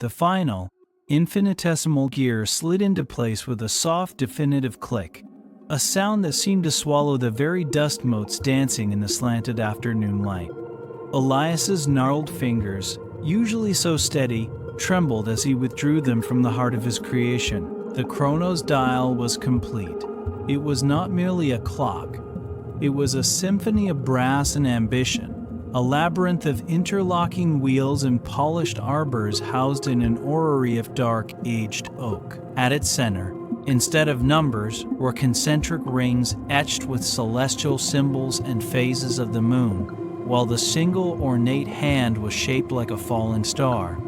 The final, infinitesimal gear slid into place with a soft, definitive click, a sound that seemed to swallow the very dust motes dancing in the slanted afternoon light. Elias's gnarled fingers, usually so steady, trembled as he withdrew them from the heart of his creation. The chronos dial was complete. It was not merely a clock. It was a symphony of brass and ambition, a labyrinth of interlocking wheels and polished arbors housed in an orrery of dark, aged oak. At its center, instead of numbers, were concentric rings etched with celestial symbols and phases of the moon, while the single ornate hand was shaped like a falling star,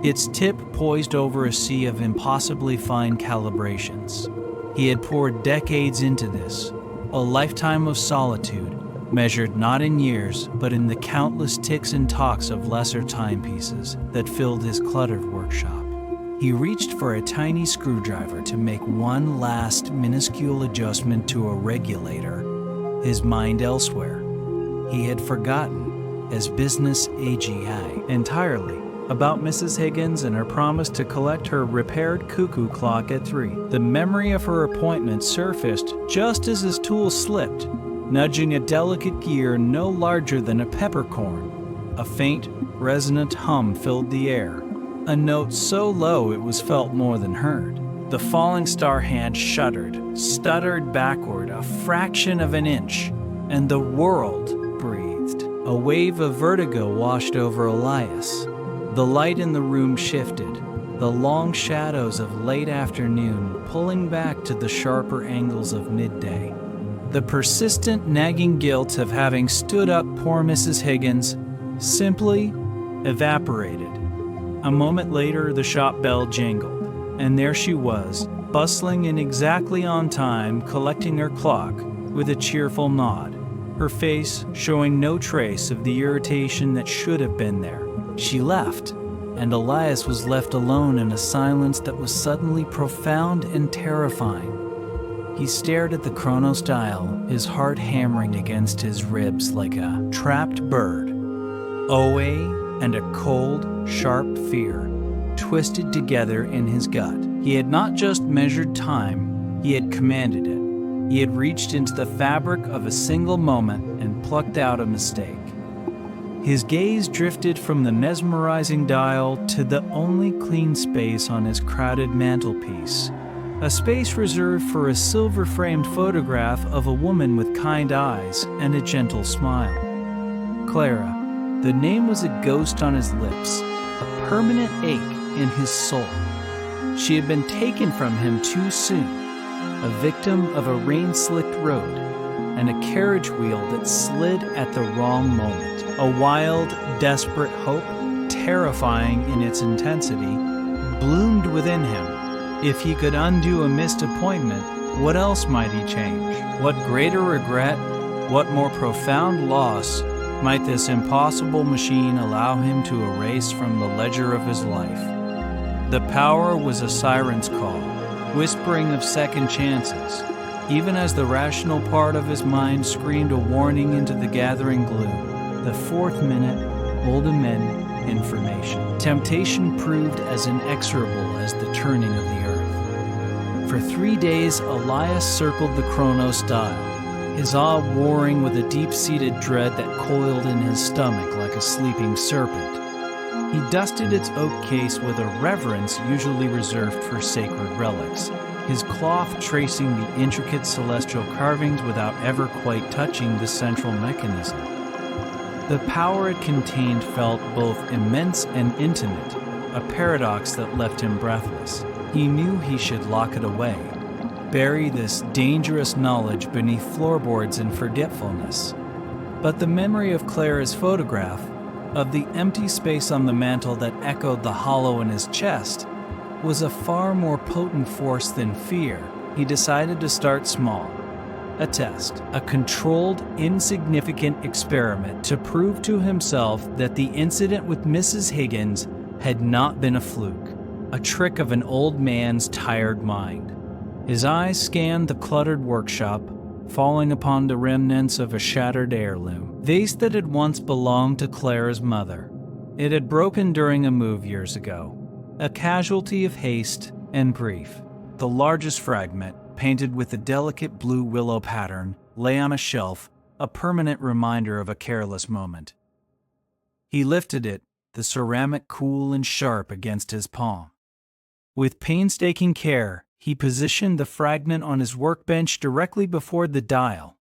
its tip poised over a sea of impossibly fine calibrations. He had poured decades into this, a lifetime of solitude, measured not in years, but in the countless ticks and tocks of lesser timepieces that filled his cluttered workshop. He reached for a tiny screwdriver to make one last minuscule adjustment to a regulator, his mind elsewhere. He had forgotten, as business AGI, entirely about Mrs. Higgins and her promise to collect her repaired cuckoo clock at 3. The memory of her appointment surfaced just as his tool slipped, nudging a delicate gear no larger than a peppercorn. A faint, resonant hum filled the air, a note so low it was felt more than heard. The falling star hand shuddered, stuttered backward a fraction of an inch, and the world breathed. A wave of vertigo washed over Elias. The light in the room shifted, the long shadows of late afternoon pulling back to the sharper angles of midday. The persistent nagging guilt of having stood up poor Mrs. Higgins simply evaporated. A moment later, the shop bell jingled, and there she was, bustling in exactly on time, collecting her clock with a cheerful nod, her face showing no trace of the irritation that should have been there. She left, and Elias was left alone in a silence that was suddenly profound and terrifying. He stared at the chronos dial, his heart hammering against his ribs like a trapped bird. Owe and a cold, sharp fear twisted together in his gut. He had not just measured time, he had commanded it. He had reached into the fabric of a single moment and plucked out a mistake. His gaze drifted from the mesmerizing dial to the only clean space on his crowded mantelpiece, a space reserved for a silver-framed photograph of a woman with kind eyes and a gentle smile. Clara. The name was a ghost on his lips, a permanent ache in his soul. She had been taken from him too soon, a victim of a rain-slicked road, and a carriage wheel that slid at the wrong moment. A wild, desperate hope, terrifying in its intensity, bloomed within him. If he could undo a missed appointment, what else might he change? What greater regret, what more profound loss might this impossible machine allow him to erase from the ledger of his life? The power was a siren's call, whispering of second chances, even as the rational part of his mind screamed a warning into the gathering gloom. The fourth minute, old men information. Temptation proved as inexorable as the turning of the earth. For 3 days, Elias circled the chronos dial, his awe warring with a deep-seated dread that coiled in his stomach like a sleeping serpent. He dusted its oak case with a reverence usually reserved for sacred relics, his cloth tracing the intricate celestial carvings without ever quite touching the central mechanism. The power it contained felt both immense and intimate, a paradox that left him breathless. He knew he should lock it away, bury this dangerous knowledge beneath floorboards and forgetfulness. But the memory of Clara's photograph, of the empty space on the mantel that echoed the hollow in his chest, was a far more potent force than fear. He decided to start small. A test, a controlled, insignificant experiment to prove to himself that the incident with Mrs. Higgins had not been a fluke, a trick of an old man's tired mind. His eyes scanned the cluttered workshop, falling upon the remnants of a shattered heirloom, vase that had once belonged to Clara's mother. It had broken during a move years ago, a casualty of haste and grief. The largest fragment, painted with a delicate blue willow pattern, lay on a shelf, a permanent reminder of a careless moment. He lifted it, the ceramic cool and sharp against his palm. With painstaking care, he positioned the fragment on his workbench directly before the dial.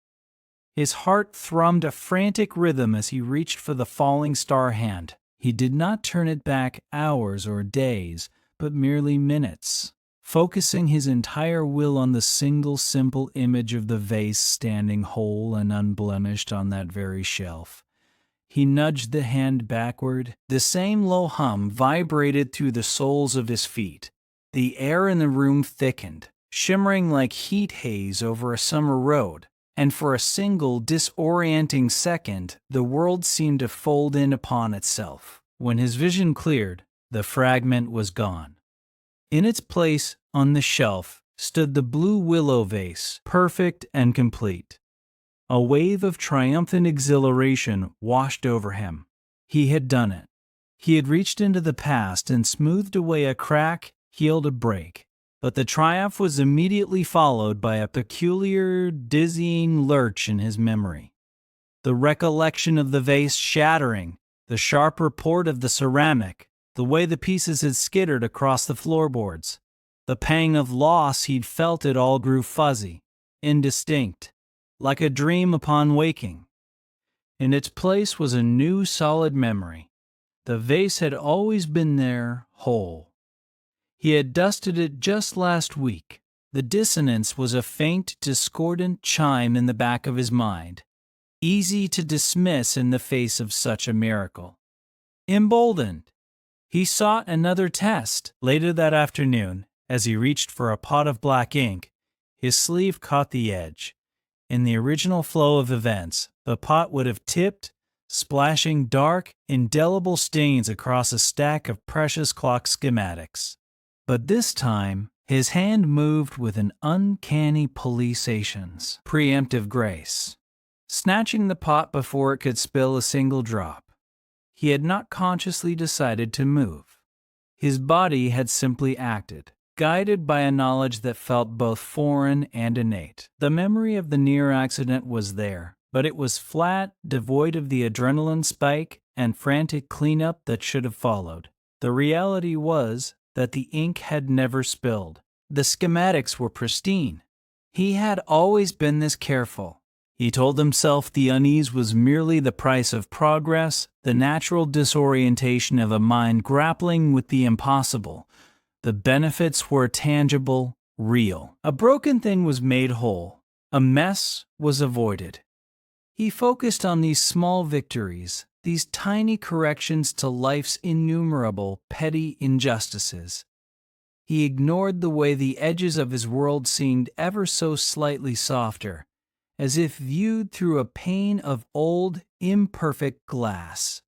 His heart thrummed a frantic rhythm as he reached for the falling star hand. He did not turn it back hours or days, but merely minutes, focusing his entire will on the single simple image of the vase standing whole and unblemished on that very shelf. He nudged the hand backward. The same low hum vibrated through the soles of his feet. The air in the room thickened, shimmering like heat haze over a summer road, and for a single disorienting second, the world seemed to fold in upon itself. When his vision cleared, the fragment was gone. In its place, on the shelf, stood the blue willow vase, perfect and complete. A wave of triumphant exhilaration washed over him. He had done it. He had reached into the past and smoothed away a crack, healed a break. But the triumph was immediately followed by a peculiar, dizzying lurch in his memory. The recollection of the vase shattering, the sharp report of the ceramic, the way the pieces had skittered across the floorboards. The pang of loss he'd felt, it all grew fuzzy, indistinct, like a dream upon waking. In its place was a new solid memory. The vase had always been there, whole. He had dusted it just last week. The dissonance was a faint, discordant chime in the back of his mind, easy to dismiss in the face of such a miracle. Emboldened, he sought another test. Later that afternoon, as he reached for a pot of black ink, his sleeve caught the edge. In the original flow of events, the pot would have tipped, splashing dark, indelible stains across a stack of precious clock schematics. But this time, his hand moved with an uncanny policeation's preemptive grace, snatching the pot before it could spill a single drop. He had not consciously decided to move. His body had simply acted, guided by a knowledge that felt both foreign and innate. The memory of the near accident was there, but it was flat, devoid of the adrenaline spike and frantic cleanup that should have followed. The reality was that the ink had never spilled. The schematics were pristine. He had always been this careful. He told himself the unease was merely the price of progress, the natural disorientation of a mind grappling with the impossible. The benefits were tangible, real. A broken thing was made whole. A mess was avoided. He focused on these small victories, these tiny corrections to life's innumerable petty injustices. He ignored the way the edges of his world seemed ever so slightly softer, as if viewed through a pane of old, imperfect glass.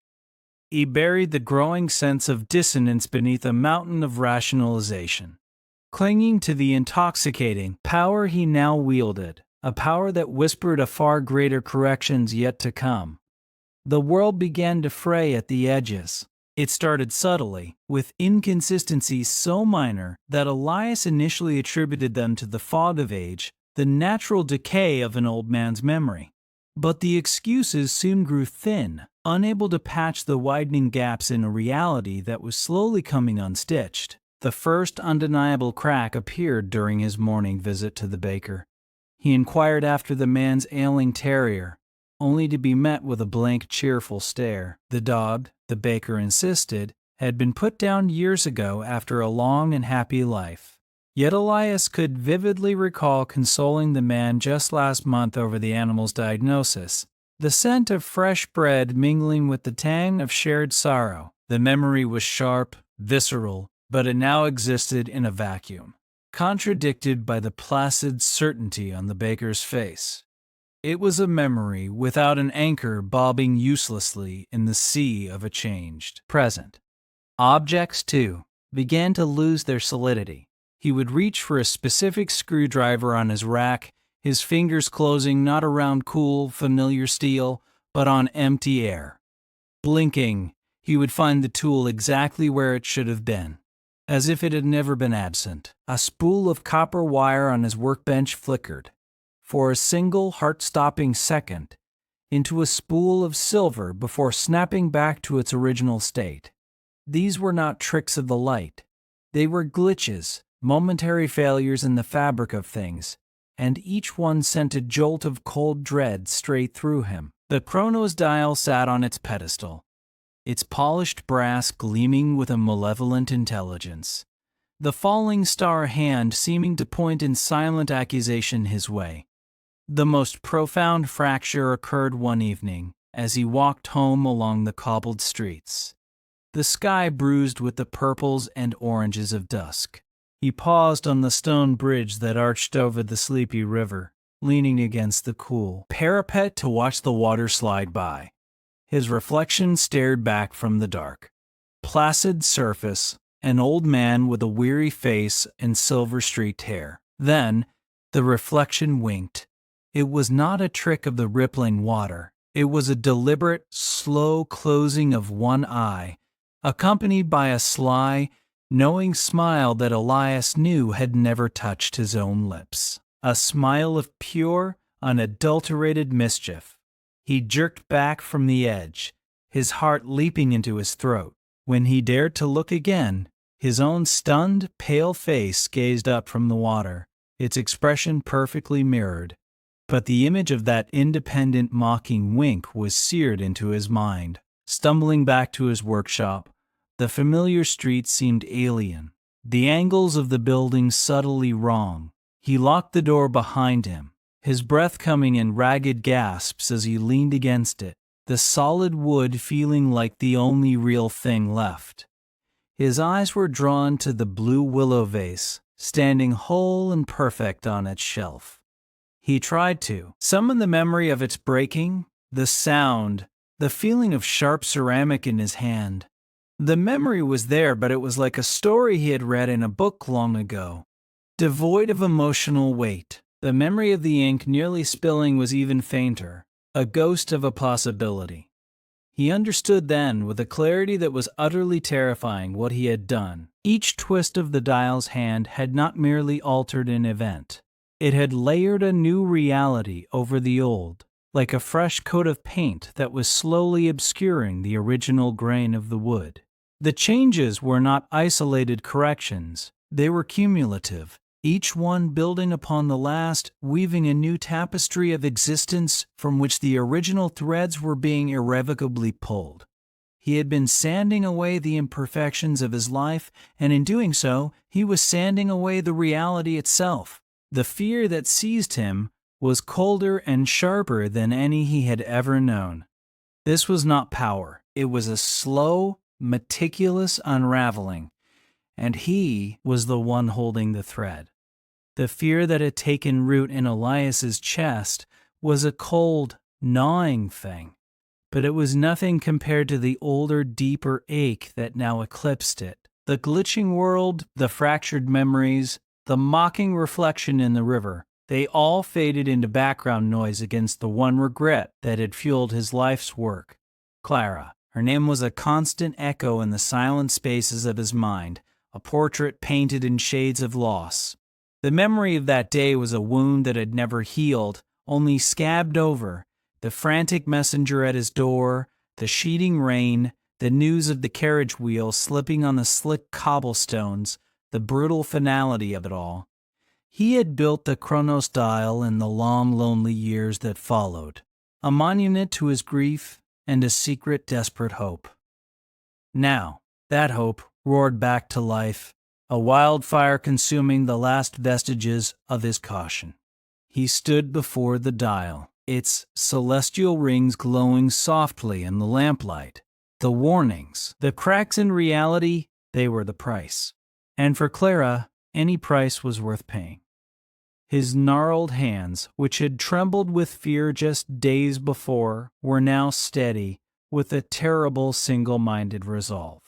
He buried the growing sense of dissonance beneath a mountain of rationalization, clinging to the intoxicating power he now wielded, a power that whispered of far greater corrections yet to come. The world began to fray at the edges. It started subtly, with inconsistencies so minor that Elias initially attributed them to the fog of age, the natural decay of an old man's memory. But the excuses soon grew thin, unable to patch the widening gaps in a reality that was slowly coming unstitched. The first undeniable crack appeared during his morning visit to the baker. He inquired after the man's ailing terrier, only to be met with a blank, cheerful stare. The dog, the baker insisted, had been put down years ago after a long and happy life. Yet Elias could vividly recall consoling the man just last month over the animal's diagnosis, the scent of fresh bread mingling with the tang of shared sorrow. The memory was sharp, visceral, but it now existed in a vacuum, contradicted by the placid certainty on the baker's face. It was a memory without an anchor bobbing uselessly in the sea of a changed present. Objects, too, began to lose their solidity. He would reach for a specific screwdriver on his rack, his fingers closing not around cool, familiar steel, but on empty air. Blinking, he would find the tool exactly where it should have been. as if it had never been absent. A spool of copper wire on his workbench flickered, for a single heart-stopping second, into a spool of silver before snapping back to its original state. These were not tricks of the light. They were glitches, momentary failures in the fabric of things, and each one sent a jolt of cold dread straight through him. The Chronos dial sat on its pedestal, its polished brass gleaming with a malevolent intelligence, the falling star hand seeming to point in silent accusation his way. The most profound fracture occurred one evening as he walked home along the cobbled streets, the sky bruised with the purples and oranges of dusk. He paused on the stone bridge that arched over the sleepy river, leaning against the cool parapet to watch the water slide by. His reflection stared back from the dark, placid surface, an old man with a weary face and silver-streaked hair. Then, the reflection winked. It was not a trick of the rippling water. It was a deliberate, slow closing of one eye, accompanied by a sly, knowing smile that Elias knew had never touched his own lips. A smile of pure, unadulterated mischief. He jerked back from the edge, his heart leaping into his throat. When he dared to look again, his own stunned, pale face gazed up from the water, its expression perfectly mirrored. But the image of that independent, mocking wink was seared into his mind. Stumbling back to his workshop, the familiar street seemed alien, the angles of the buildings subtly wrong. He locked the door behind him, his breath coming in ragged gasps as he leaned against it, the solid wood feeling like the only real thing left. His eyes were drawn to the blue willow vase, standing whole and perfect on its shelf. He tried to summon the memory of its breaking, the sound, the feeling of sharp ceramic in his hand. The memory was there, but it was like a story he had read in a book long ago, devoid of emotional weight. The memory of the ink nearly spilling was even fainter, a ghost of a possibility. He understood then, with a clarity that was utterly terrifying, what he had done. Each twist of the dial's hand had not merely altered an event. It had layered a new reality over the old, like a fresh coat of paint that was slowly obscuring the original grain of the wood. The changes were not isolated corrections, they were cumulative, each one building upon the last, weaving a new tapestry of existence from which the original threads were being irrevocably pulled. He had been sanding away the imperfections of his life, and in doing so, he was sanding away the reality itself. The fear that seized him was colder and sharper than any he had ever known. This was not power. It was a slow, meticulous unraveling, and he was the one holding the thread. The fear that had taken root in Elias's chest was a cold, gnawing thing, but it was nothing compared to the older, deeper ache that now eclipsed it. The glitching world, the fractured memories, the mocking reflection in the river, they all faded into background noise against the one regret that had fueled his life's work. Clara. Her name was a constant echo in the silent spaces of his mind, a portrait painted in shades of loss. The memory of that day was a wound that had never healed, only scabbed over, the frantic messenger at his door, the sheeting rain, the news of the carriage wheel slipping on the slick cobblestones, the brutal finality of it all. He had built the Chronos dial in the long, lonely years that followed, a monument to his grief and a secret, desperate hope. Now, that hope roared back to life, a wildfire consuming the last vestiges of his caution. He stood before the dial, its celestial rings glowing softly in the lamplight. The warnings, the cracks in reality, they were the price. And for Clara, any price was worth paying. His gnarled hands, which had trembled with fear just days before, were now steady with a terrible single-minded resolve.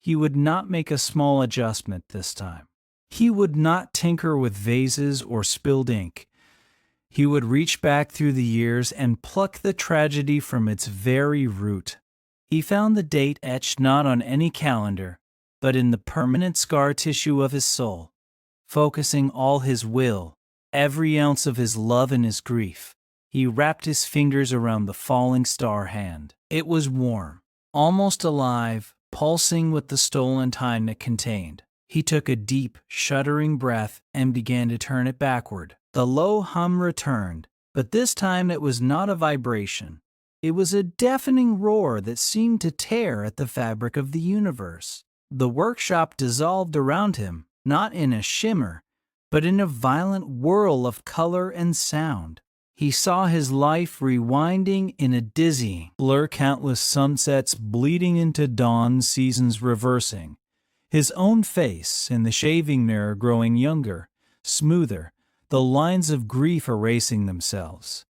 He would not make a small adjustment this time. He would not tinker with vases or spilled ink. He would reach back through the years and pluck the tragedy from its very root. He found the date etched not on any calendar, but in the permanent scar tissue of his soul, focusing all his will, every ounce of his love and his grief. He wrapped his fingers around the falling star hand. It was warm, almost alive, pulsing with the stolen time it contained. He took a deep, shuddering breath and began to turn it backward. The low hum returned, but this time it was not a vibration. It was a deafening roar that seemed to tear at the fabric of the universe. The workshop dissolved around him, not in a shimmer, but in a violent whirl of color and sound. He saw his life rewinding in a dizzying blur, countless sunsets bleeding into dawn, seasons reversing. His own face in the shaving mirror growing younger, smoother, the lines of grief erasing themselves.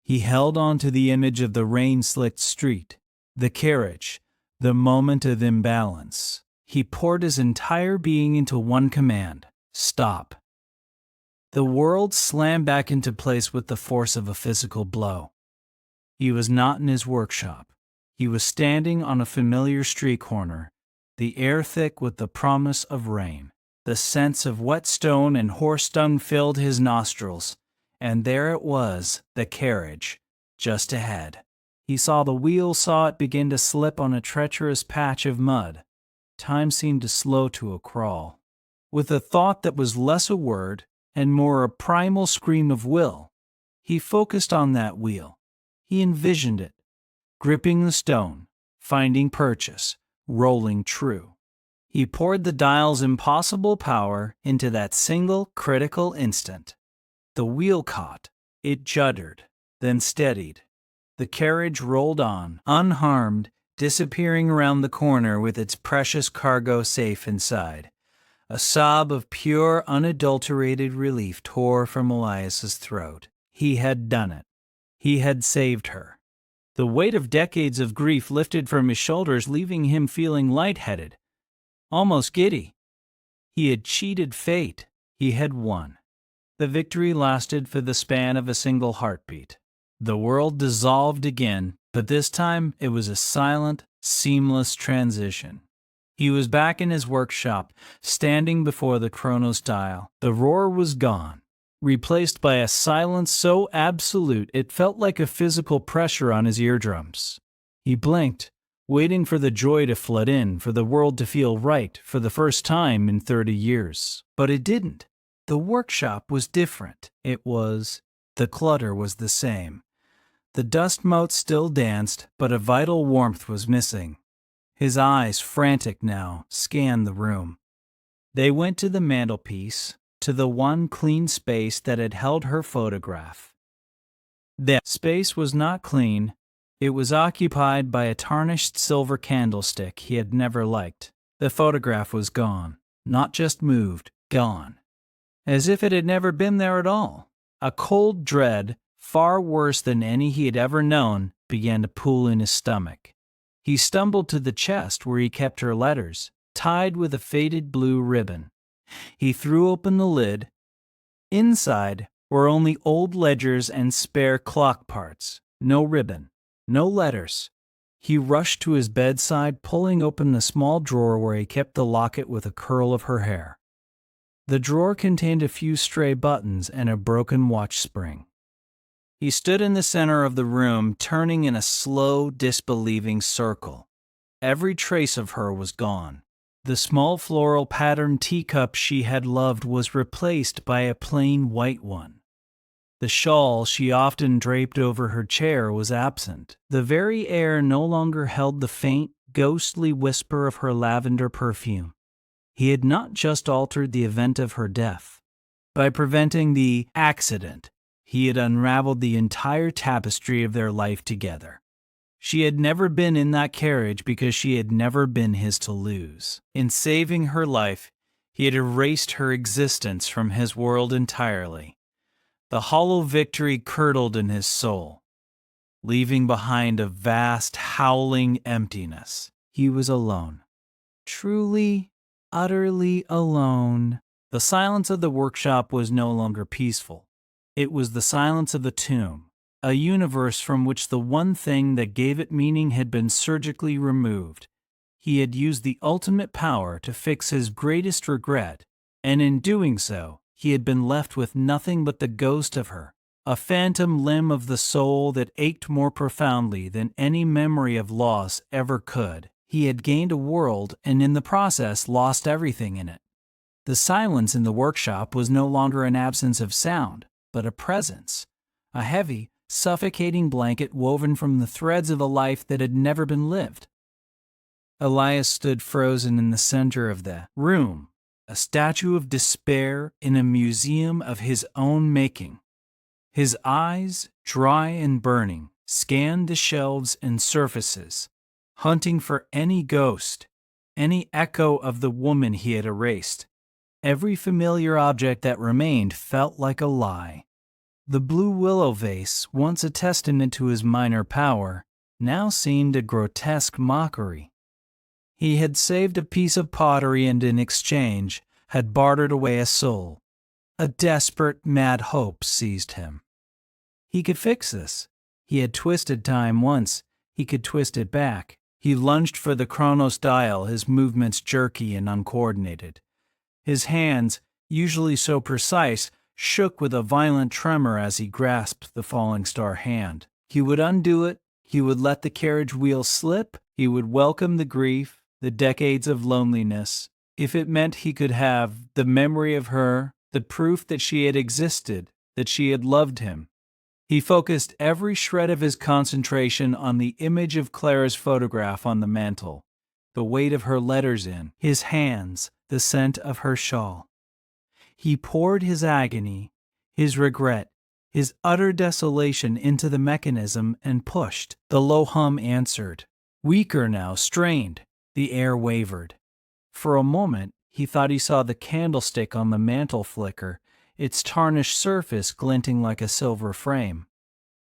He held on to the image of the rain-slicked street, the carriage, the moment of imbalance. He poured his entire being into one command: stop. The world slammed back into place with the force of a physical blow. He was not in his workshop. He was standing on a familiar street corner, the air thick with the promise of rain. The sense of wet stone and horse dung filled his nostrils, and there it was, the carriage, just ahead. He saw the wheel, saw it begin to slip on a treacherous patch of mud. Time seemed to slow to a crawl. With a thought that was less a word and more a primal scream of will, he focused on that wheel. He envisioned it, gripping the stone, finding purchase, rolling true. He poured the dial's impossible power into that single critical instant. The wheel caught, it juddered, then steadied. The carriage rolled on, unharmed, disappearing around the corner with its precious cargo safe inside. A sob of pure, unadulterated relief tore from Elias's throat. He had done it. He had saved her. The weight of decades of grief lifted from his shoulders, leaving him feeling lightheaded, almost giddy. He had cheated fate. He had won. The victory lasted for the span of a single heartbeat. The world dissolved again, but this time it was a silent, seamless transition. He was back in his workshop, standing before the chronos dial. The roar was gone, replaced by a silence so absolute it felt like a physical pressure on his eardrums. He blinked, waiting for the joy to flood in, for the world to feel right for the first time in 30 years. But it didn't. The workshop was different. The clutter was the same. The dust motes still danced, but a vital warmth was missing. His eyes, frantic now, scanned the room. They went to the mantelpiece, to the one clean space that had held her photograph. That space was not clean. It was occupied by a tarnished silver candlestick he had never liked. The photograph was gone, not just moved, gone. As if it had never been there at all. A cold dread, far worse than any he had ever known, began to pool in his stomach. He stumbled to the chest where he kept her letters, tied with a faded blue ribbon. He threw open the lid. Inside were only old ledgers and spare clock parts. No ribbon, no letters. He rushed to his bedside, pulling open the small drawer where he kept the locket with a curl of her hair. The drawer contained a few stray buttons and a broken watch spring. He stood in the center of the room, turning in a slow, disbelieving circle. Every trace of her was gone. The small floral patterned teacup she had loved was replaced by a plain white one. The shawl she often draped over her chair was absent. The very air no longer held the faint, ghostly whisper of her lavender perfume. He had not just altered the event of her death. By preventing the accident, he had unraveled the entire tapestry of their life together. She had never been in that carriage because she had never been his to lose. In saving her life, he had erased her existence from his world entirely. The hollow victory curdled in his soul, leaving behind a vast, howling emptiness. He was alone. Truly, utterly alone. The silence of the workshop was no longer peaceful. It was the silence of a tomb, a universe from which the one thing that gave it meaning had been surgically removed. He had used the ultimate power to fix his greatest regret, and in doing so, he had been left with nothing but the ghost of her, a phantom limb of the soul that ached more profoundly than any memory of loss ever could. He had gained a world and in the process lost everything in it. The silence in the workshop was no longer an absence of sound, but a presence, a heavy, suffocating blanket woven from the threads of a life that had never been lived. Elias stood frozen in the center of the room, a statue of despair in a museum of his own making. His eyes, dry and burning, scanned the shelves and surfaces, hunting for any ghost, any echo of the woman he had erased. Every familiar object that remained felt like a lie. The blue willow vase, once a testament to his minor power, now seemed a grotesque mockery. He had saved a piece of pottery and in exchange had bartered away a soul. A desperate, mad hope seized him. He could fix this. He had twisted time once. He could twist it back. He lunged for the chronos dial, his movements jerky and uncoordinated. His hands, usually so precise, shook with a violent tremor as he grasped the falling star hand. He would undo it. He would let the carriage wheel slip. He would welcome the grief, the decades of loneliness, if it meant he could have the memory of her, the proof that she had existed, that she had loved him. He focused every shred of his concentration on the image of Clara's photograph on the mantel, the weight of her letters in his hands, the scent of her shawl. He poured his agony, his regret, his utter desolation into the mechanism and pushed. The low hum answered. Weaker now, strained, the air wavered. For a moment, he thought he saw the candlestick on the mantel flicker, its tarnished surface glinting like a silver frame.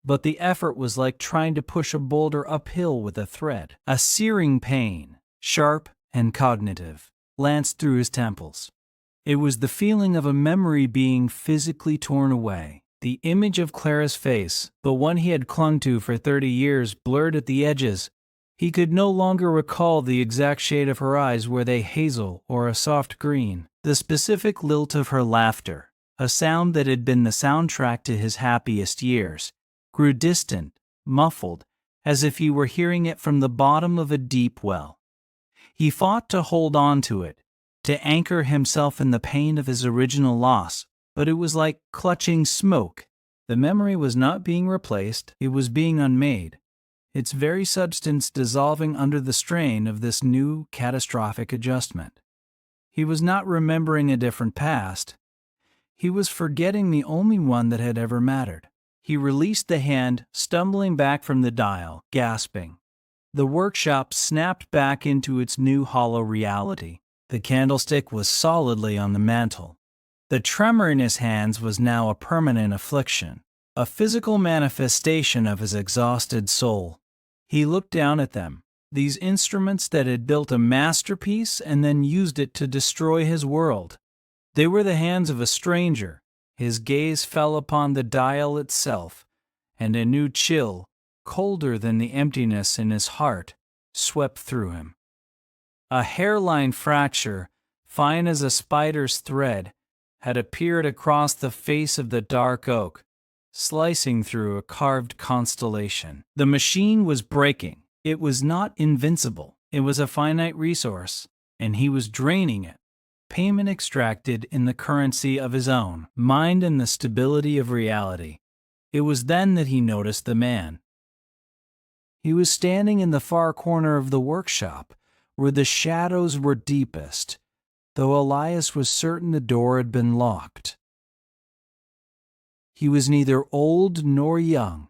But the effort was like trying to push a boulder uphill with a thread. A searing pain, sharp and cognitive, lanced through his temples. It was the feeling of a memory being physically torn away. The image of Clara's face, the one he had clung to for 30 years, blurred at the edges. He could no longer recall the exact shade of her eyes, were they hazel or a soft green. The specific lilt of her laughter, a sound that had been the soundtrack to his happiest years, grew distant, muffled, as if he were hearing it from the bottom of a deep well. He fought to hold on to it, to anchor himself in the pain of his original loss, but it was like clutching smoke. The memory was not being replaced, it was being unmade, its very substance dissolving under the strain of this new catastrophic adjustment. He was not remembering a different past. He was forgetting the only one that had ever mattered. He released the hand, stumbling back from the dial, gasping. The workshop snapped back into its new hollow reality. The candlestick was solidly on the mantel. The tremor in his hands was now a permanent affliction, a physical manifestation of his exhausted soul. He looked down at them, these instruments that had built a masterpiece and then used it to destroy his world. They were the hands of a stranger. His gaze fell upon the dial itself, and a new chill, colder than the emptiness in his heart, swept through him. A hairline fracture, fine as a spider's thread, had appeared across the face of the dark oak, slicing through a carved constellation. The machine was breaking. It was not invincible. It was a finite resource, and he was draining it. Payment extracted in the currency of his own mind and the stability of reality. It was then that he noticed the man. He was standing in the far corner of the workshop, where the shadows were deepest, though Elias was certain the door had been locked. He was neither old nor young,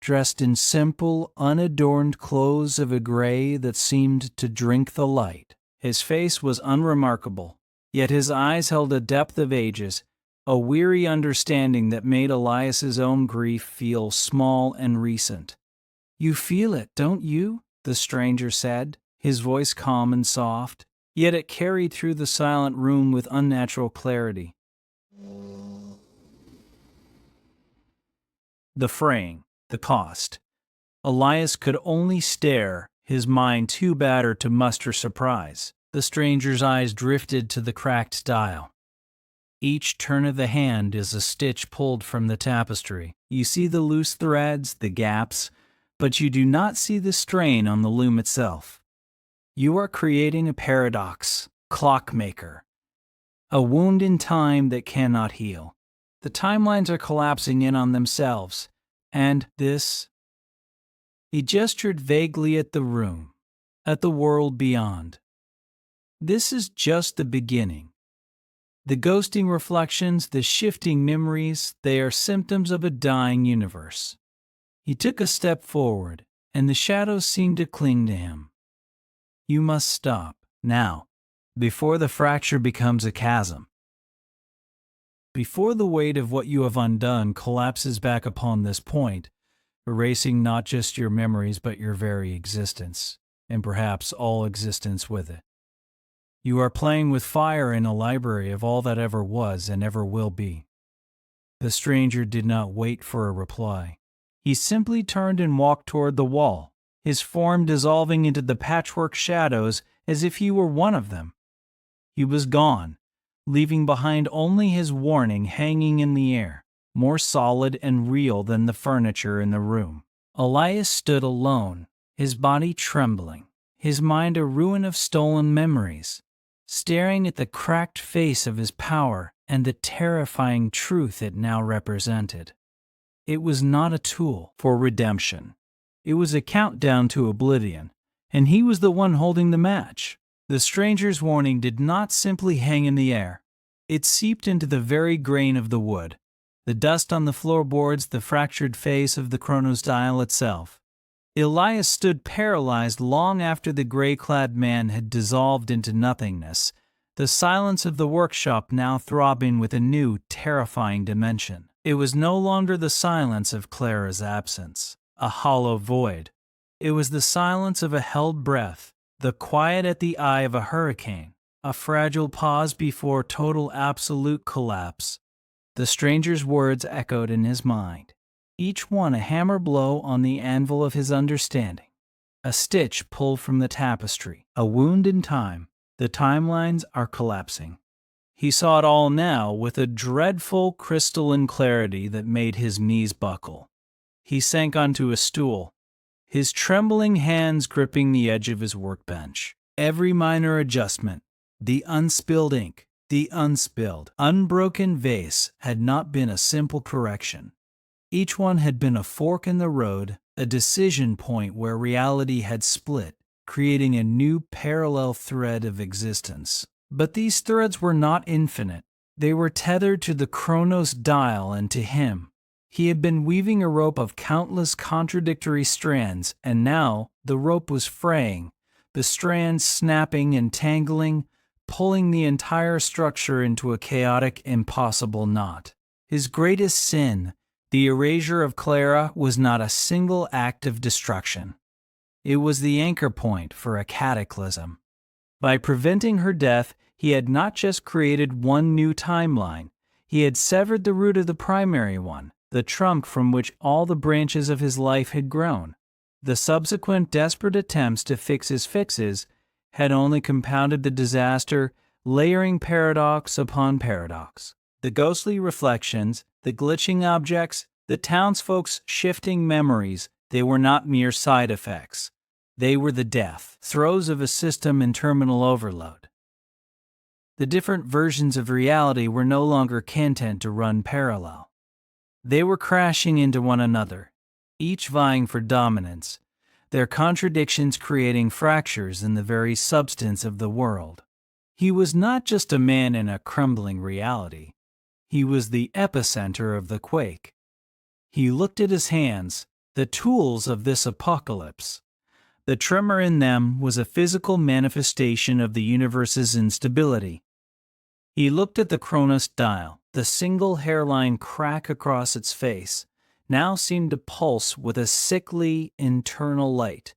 dressed in simple, unadorned clothes of a gray that seemed to drink the light. His face was unremarkable, yet his eyes held a depth of ages, a weary understanding that made Elias's own grief feel small and recent. "You feel it, don't you?" the stranger said, his voice calm and soft, yet it carried through the silent room with unnatural clarity. The fraying, the cost. Elias could only stare, his mind too battered to muster surprise. The stranger's eyes drifted to the cracked dial. Each turn of the hand is a stitch pulled from the tapestry. You see the loose threads, the gaps, but you do not see the strain on the loom itself. You are creating a paradox, Clockmaker, a wound in time that cannot heal. The timelines are collapsing in on themselves, and this... He gestured vaguely at the room, at the world beyond. This is just the beginning. The ghosting reflections, the shifting memories, they are symptoms of a dying universe. He took a step forward, and the shadows seemed to cling to him. You must stop, now, before the fracture becomes a chasm. Before the weight of what you have undone collapses back upon this point, erasing not just your memories but your very existence, and perhaps all existence with it. You are playing with fire in a library of all that ever was and ever will be. The stranger did not wait for a reply. He simply turned and walked toward the wall, his form dissolving into the patchwork shadows as if he were one of them. He was gone, leaving behind only his warning hanging in the air, more solid and real than the furniture in the room. Elias stood alone, his body trembling, his mind a ruin of stolen memories, staring at the cracked face of his power and the terrifying truth it now represented. It was not a tool for redemption. It was a countdown to oblivion, and he was the one holding the match. The stranger's warning did not simply hang in the air. It seeped into the very grain of the wood, the dust on the floorboards, the fractured face of the chronos dial itself. Elias stood paralyzed long after the gray-clad man had dissolved into nothingness, the silence of the workshop now throbbing with a new, terrifying dimension. It was no longer the silence of Clara's absence, a hollow void. It was the silence of a held breath, the quiet at the eye of a hurricane, a fragile pause before total absolute collapse. The stranger's words echoed in his mind, each one a hammer blow on the anvil of his understanding, a stitch pulled from the tapestry, a wound in time. The timelines are collapsing. He saw it all now with a dreadful crystalline clarity that made his knees buckle. He sank onto a stool, his trembling hands gripping the edge of his workbench. Every minor adjustment, the unspilled ink, the unspilled, unbroken vase had not been a simple correction. Each one had been a fork in the road, a decision point where reality had split, creating a new parallel thread of existence. But these threads were not infinite. They were tethered to the chronos dial and to him. He had been weaving a rope of countless contradictory strands, and now the rope was fraying, the strands snapping and tangling, pulling the entire structure into a chaotic, impossible knot. His greatest sin, the erasure of Clara, was not a single act of destruction. It was the anchor point for a cataclysm. By preventing her death, he had not just created one new timeline, he had severed the root of the primary one, the trunk from which all the branches of his life had grown. The subsequent desperate attempts to fix his fixes had only compounded the disaster, layering paradox upon paradox. The ghostly reflections, the glitching objects, the townsfolk's shifting memories, they were not mere side effects. They were the death throes of a system in terminal overload. The different versions of reality were no longer content to run parallel. They were crashing into one another, each vying for dominance, their contradictions creating fractures in the very substance of the world. He was not just a man in a crumbling reality. He was the epicenter of the quake. He looked at his hands, the tools of this apocalypse. The tremor in them was a physical manifestation of the universe's instability. He looked at the chronos dial. The single hairline crack across its face now seemed to pulse with a sickly internal light.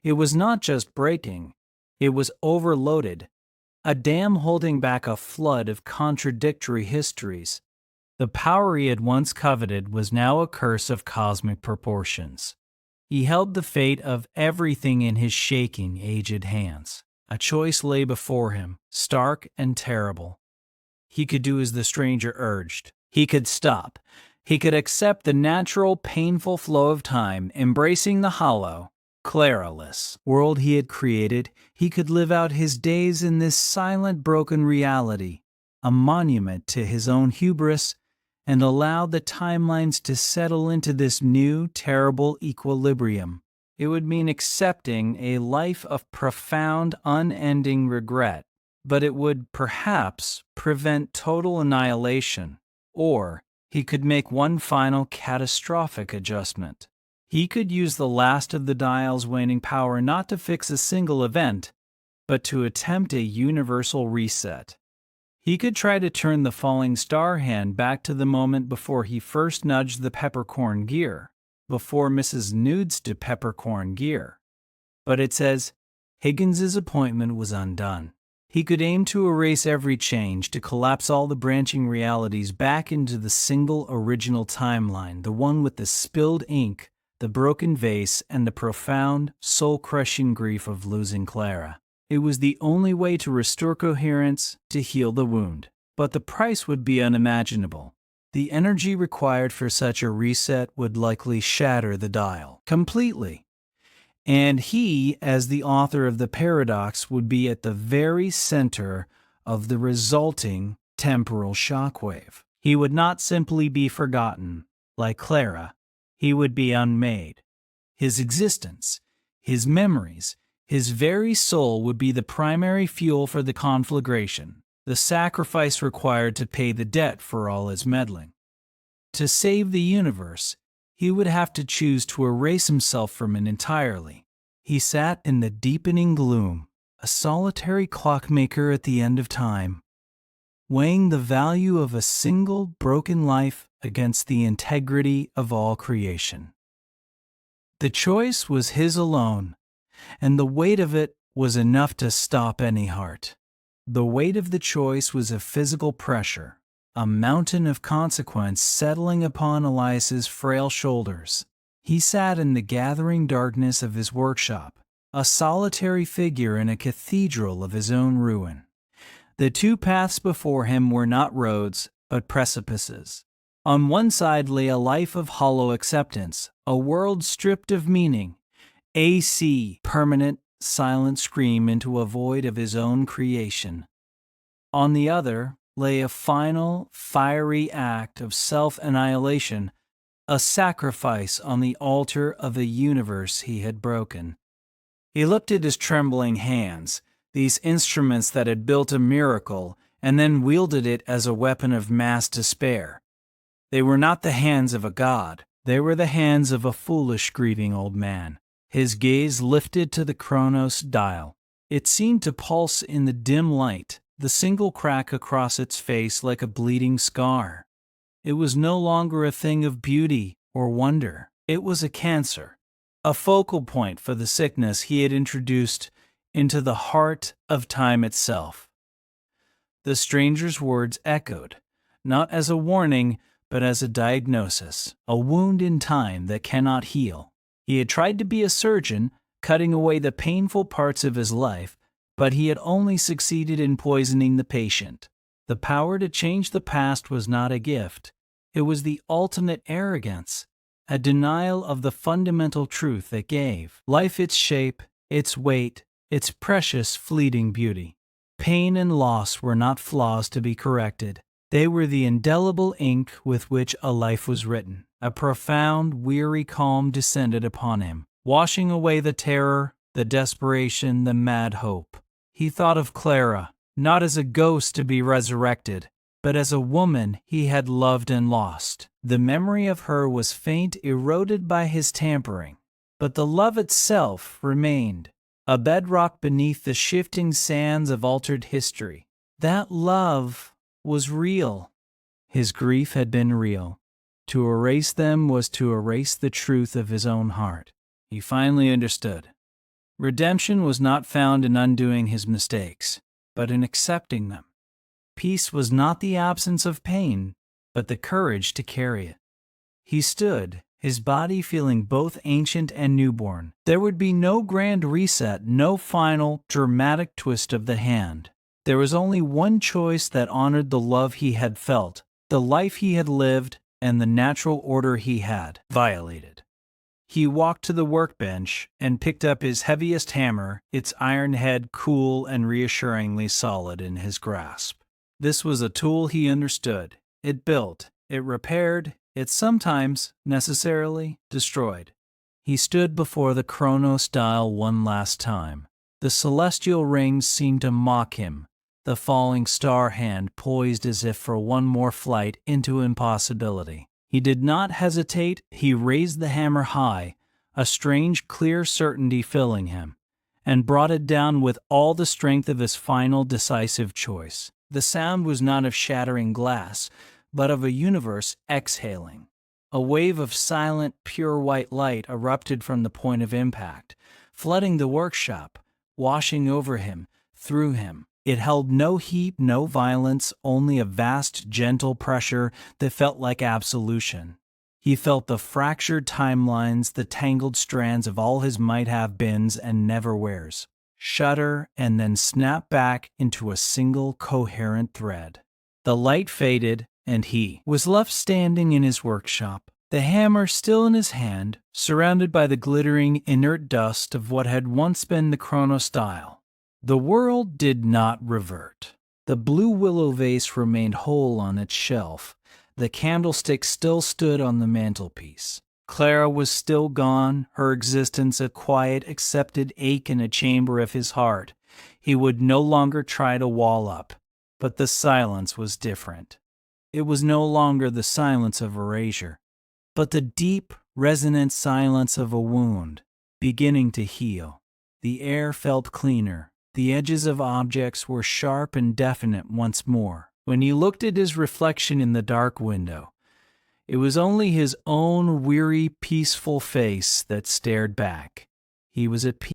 It was not just breaking, it was overloaded, a dam holding back a flood of contradictory histories. The power he had once coveted was now a curse of cosmic proportions. He held the fate of everything in his shaking, aged hands. A choice lay before him, stark and terrible. He could do as the stranger urged. He could stop. He could accept the natural, painful flow of time, embracing the hollow, Clara-less world he had created. He could live out his days in this silent, broken reality, a monument to his own hubris, and allow the timelines to settle into this new, terrible equilibrium. It would mean accepting a life of profound, unending regret, but it would perhaps prevent total annihilation. Or he could make one final catastrophic adjustment. He could use the last of the dial's waning power not to fix a single event, but to attempt a universal reset. He could try to turn the falling star hand back to the moment before he first nudged the peppercorn gear, before Mrs. Nude's peppercorn gear. But it says Higgins's appointment was undone. He could aim to erase every change, to collapse all the branching realities back into the single original timeline, the one with the spilled ink, the broken vase, and the profound, soul-crushing grief of losing Clara. It was the only way to restore coherence, to heal the wound. But the price would be unimaginable. The energy required for such a reset would likely shatter the dial completely. And he, as the author of the paradox, would be at the very center of the resulting temporal shockwave. He would not simply be forgotten, like Clara. He would be unmade. His existence, his memories, his very soul would be the primary fuel for the conflagration, the sacrifice required to pay the debt for all his meddling. To save the universe, he would have to choose to erase himself from it entirely. He sat in the deepening gloom, a solitary clockmaker at the end of time, weighing the value of a single broken life against the integrity of all creation. The choice was his alone, and the weight of it was enough to stop any heart. The weight of the choice was a physical pressure, a mountain of consequence settling upon Elias's frail shoulders. He sat in the gathering darkness of his workshop, a solitary figure in a cathedral of his own ruin. The two paths before him were not roads, but precipices. On one side lay a life of hollow acceptance, a world stripped of meaning, a permanent, silent scream into a void of his own creation. On the other lay a final, fiery act of self-annihilation, a sacrifice on the altar of a universe he had broken. He looked at his trembling hands, these instruments that had built a miracle and then wielded it as a weapon of mass despair. They were not the hands of a god. They were the hands of a foolish, grieving old man. His gaze lifted to the Chronos dial. It seemed to pulse in the dim light, the single crack across its face like a bleeding scar. It was no longer a thing of beauty or wonder. It was a cancer, a focal point for the sickness he had introduced into the heart of time itself. The stranger's words echoed, not as a warning, but as a diagnosis, a wound in time that cannot heal. He had tried to be a surgeon, cutting away the painful parts of his life, but he had only succeeded in poisoning the patient. The power to change the past was not a gift. It was the ultimate arrogance, a denial of the fundamental truth that gave life its shape, its weight, its precious fleeting beauty. Pain and loss were not flaws to be corrected. They were the indelible ink with which a life was written. A profound, weary calm descended upon him, washing away the terror, the desperation, the mad hope. He thought of Clara, not as a ghost to be resurrected, but as a woman he had loved and lost. The memory of her was faint, eroded by his tampering, but the love itself remained, a bedrock beneath the shifting sands of altered history. That love was real. His grief had been real. To erase them was to erase the truth of his own heart. He finally understood. Redemption was not found in undoing his mistakes, but in accepting them. Peace was not the absence of pain, but the courage to carry it. He stood, his body feeling both ancient and newborn. There would be no grand reset, no final, dramatic twist of the hand. There was only one choice that honored the love he had felt, the life he had lived, and the natural order he had violated. He walked to the workbench and picked up his heaviest hammer, its iron head cool and reassuringly solid in his grasp. This was a tool he understood. It built, it repaired, it sometimes, necessarily, destroyed. He stood before the chrono-style one last time. The celestial rings seemed to mock him, the falling star hand poised as if for one more flight into impossibility. He did not hesitate. He raised the hammer high, a strange, clear certainty filling him, and brought it down with all the strength of his final, decisive choice. The sound was not of shattering glass, but of a universe exhaling. A wave of silent, pure white light erupted from the point of impact, flooding the workshop, washing over him, through him. It held no heat, no violence, only a vast, gentle pressure that felt like absolution. He felt the fractured timelines, the tangled strands of all his might-have-beens and never-wheres, shudder and then snap back into a single coherent thread. The light faded, and he was left standing in his workshop, the hammer still in his hand, surrounded by the glittering, inert dust of what had once been the chrono-style. The world did not revert. The blue willow vase remained whole on its shelf. The candlestick still stood on the mantelpiece. Clara was still gone, her existence a quiet, accepted ache in a chamber of his heart. He would no longer try to wall up. But the silence was different. It was no longer the silence of erasure, but the deep, resonant silence of a wound beginning to heal. The air felt cleaner. The edges of objects were sharp and definite once more. When he looked at his reflection in the dark window, it was only his own weary, peaceful face that stared back. He was at peace.